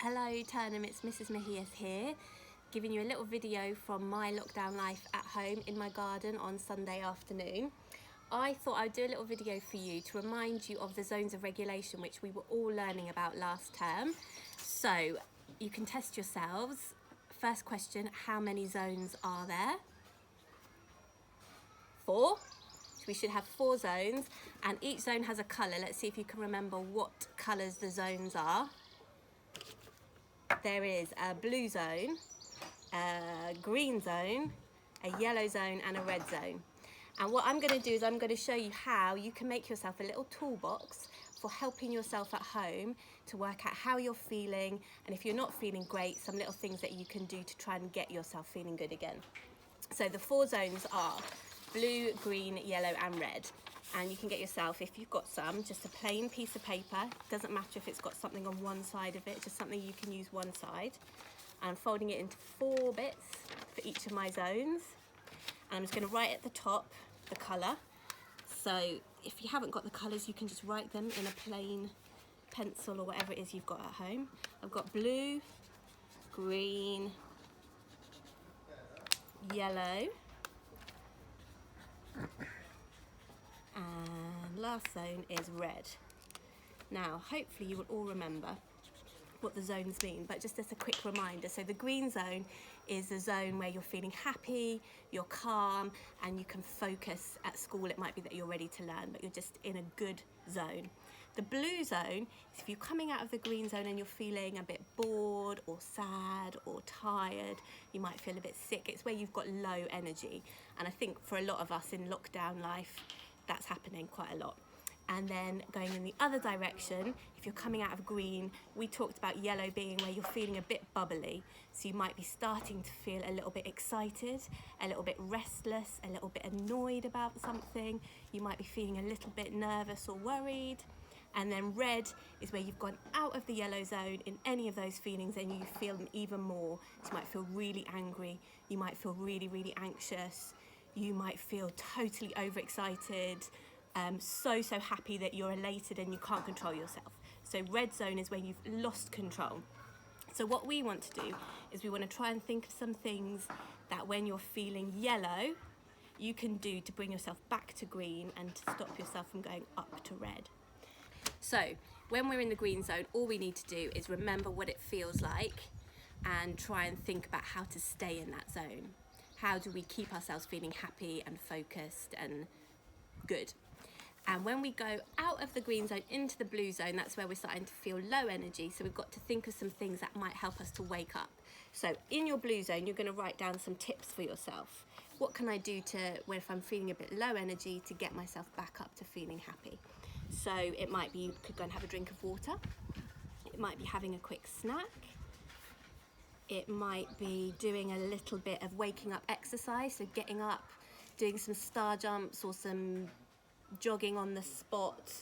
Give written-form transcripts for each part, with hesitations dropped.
Hello Turnham, it's Mrs Mejias here, giving you a little video from my lockdown life at home in my garden on Sunday afternoon. I thought I'd do a little video for you to remind you of the zones of regulation which we were all learning about last term. So you can test yourselves. First question, how many zones are there? 4. So we should have 4 zones and each zone has a colour. Let's see if you can remember what colours the zones are. There is a blue zone, a green zone, a yellow zone and a red zone. And what I'm going to do is I'm going to show you how you can make yourself a little toolbox for helping yourself at home to work out how you're feeling, and if you're not feeling great, some little things that you can do to try and get yourself feeling good again. So the 4 zones are blue, green, yellow and red. And you can get yourself, if you've got some, just a plain piece of paper. Doesn't matter if it's got something on one side of it, just something you can use one side. And I'm folding it into 4 bits for each of my zones. And I'm just going to write at the top the colour. So if you haven't got the colours, you can just write them in a plain pencil or whatever it is you've got at home. I've got blue, green, yellow, and last zone is red. Now hopefully you will all remember what the zones mean, but just as a quick reminder, so the green zone is the zone where you're feeling happy, you're calm and you can focus at school. It might be that you're ready to learn, but you're just in a good zone. The blue zone is if you're coming out of the green zone and you're feeling a bit bored or sad or tired, you might feel a bit sick. It's where you've got low energy, and I think for a lot of us in lockdown life that's happening quite a lot. And then going in the other direction, if you're coming out of green, we talked about yellow being where you're feeling a bit bubbly. So you might be starting to feel a little bit excited, a little bit restless, a little bit annoyed about something. You might be feeling a little bit nervous or worried. And then red is where you've gone out of the yellow zone in any of those feelings and you feel them even more. So you might feel really angry, you might feel really, really anxious, you might feel totally overexcited, so happy that you're elated and you can't control yourself. So red zone is where you've lost control. So what we want to do is we want to try and think of some things that when you're feeling yellow, you can do to bring yourself back to green and to stop yourself from going up to red. So when we're in the green zone, all we need to do is remember what it feels like and try and think about how to stay in that zone. How do we keep ourselves feeling happy and focused and good? And when we go out of the green zone into the blue zone, that's where we're starting to feel low energy. So we've got to think of some things that might help us to wake up. So in your blue zone, you're going to write down some tips for yourself. What can I do if I'm feeling a bit low energy, to get myself back up to feeling happy? So it might be you could go and have a drink of water. It might be having a quick snack. It might be doing a little bit of waking up exercise. So getting up, doing some star jumps or some jogging on the spot.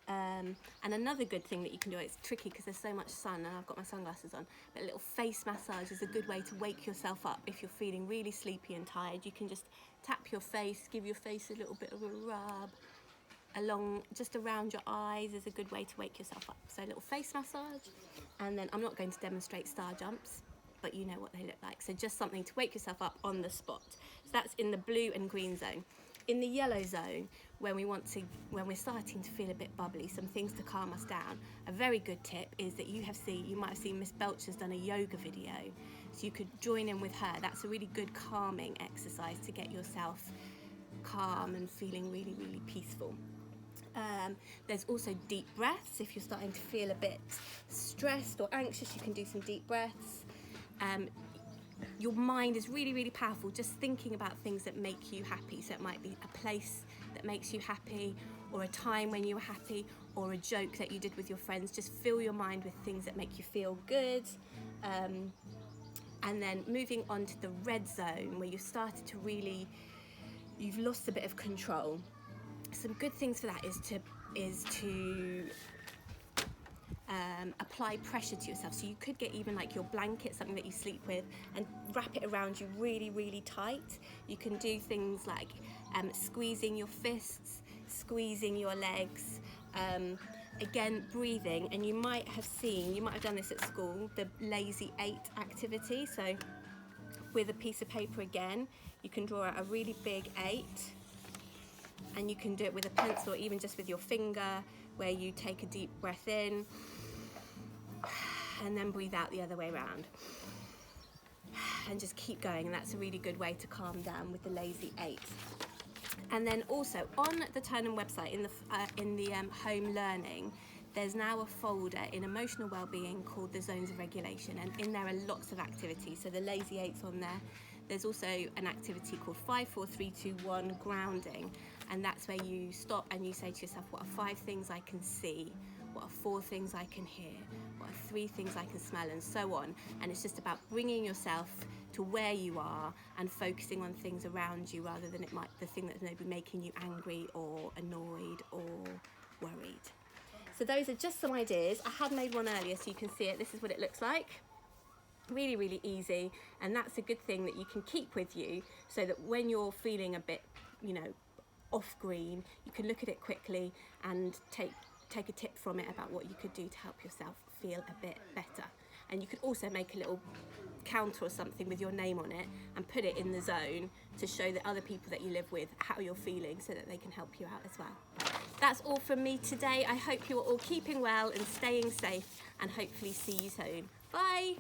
And another good thing that you can do, it's tricky because there's so much sun and I've got my sunglasses on, but a little face massage is a good way to wake yourself up. If you're feeling really sleepy and tired, you can just tap your face, give your face a little bit of a rub along just around your eyes is a good way to wake yourself up. So a little face massage, and then I'm not going to demonstrate star jumps, but you know what they look like. So just something to wake yourself up on the spot. So that's in the blue and green zone. In the yellow zone, when we're starting to feel a bit bubbly, some things to calm us down, a very good tip is that you might have seen Miss Belcher's done a yoga video, so you could join in with her. That's a really good calming exercise to get yourself calm and feeling really, really peaceful. There's also deep breaths. If you're starting to feel a bit stressed or anxious, you can do some deep breaths. Your mind is really, really powerful, just thinking about things that make you happy. So it might be a place that makes you happy, or a time when you were happy, or a joke that you did with your friends. Just fill your mind with things that make you feel good. And then moving on to the red zone, where you've started to you've lost a bit of control. Some good things for that is to apply pressure to yourself. So you could get even like your blanket, something that you sleep with, and wrap it around you really, really tight. You can do things like squeezing your fists, squeezing your legs. again, breathing, and you might have done this at school, the Lazy 8 activity. So with a piece of paper again, you can draw out a really big 8, and you can do it with a pencil or even just with your finger, where you take a deep breath in and then breathe out the other way around. And just keep going, and that's a really good way to calm down with the Lazy 8. And then also on the Turnham website, in the home learning, there's now a folder in emotional wellbeing called the Zones of Regulation, and in there are lots of activities. So the Lazy 8's on there. There's also an activity called 5, 4, 3, 2, 1 grounding, and that's where you stop and you say to yourself, what are 5 things I can see? What are 4 things I can hear? What are 3 things I can smell? And so on. And it's just about bringing yourself to where you are and focusing on things around you, rather than the thing that's maybe making you angry or annoyed or worried. So those are just some ideas. I had made one earlier so you can see it. This is what it looks like. Really, really easy, and that's a good thing that you can keep with you, so that when you're feeling a bit, off green, you can look at it quickly and take a tip from it about what you could do to help yourself feel a bit better. And you could also make a little counter or something with your name on it and put it in the zone to show the other people that you live with how you're feeling, so that they can help you out as well. That's all from me today. I hope you're all keeping well and staying safe, and hopefully see you soon. Bye.